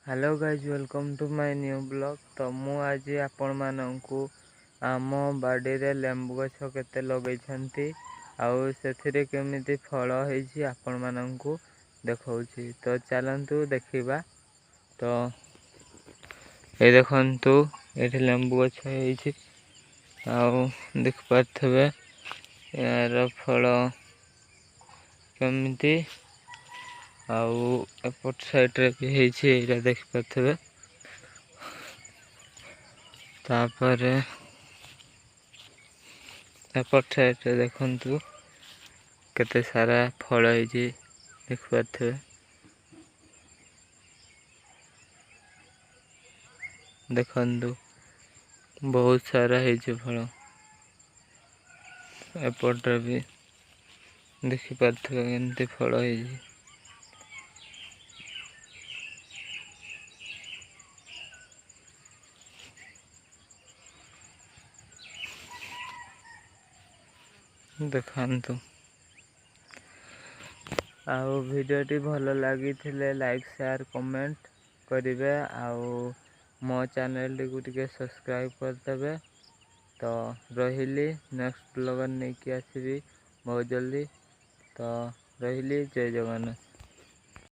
Hello guys welcome to my new blog. तो मु आज आपण माननकु आम बाड़ी रे लेंबू गछ केते लगैछंती आउ सेथिरे केमिति फल होईछि आपण माननकु देखौछि। तो चलंतु देखिबा। तो ए देखंतु एठी लेंबू गछ होईछि आउ देख पाथबे यार फल केमिति आउ एपट साइड रे भी ହେଇछि एटा देख पाथबे। तापर एपट साइड रे देखंतु केते सारा फल ହେଇछि देख पाथबे। देखंतु बहुत सारा ହେଇछि फल एपट रे भी देखि पाथबे केमति फल ହେଇछि। देखंतु आउ वीडियोटी भल लगी लाइक शेयर कमेंट करेंगे आउ मो चैनल टी को टिके सब्सक्राइब करदेवे। तो रही नेक्स्ट ब्लॉगर नहीं कि आसबि बहुत जल्दी। तो रही जय जगन्नाथ।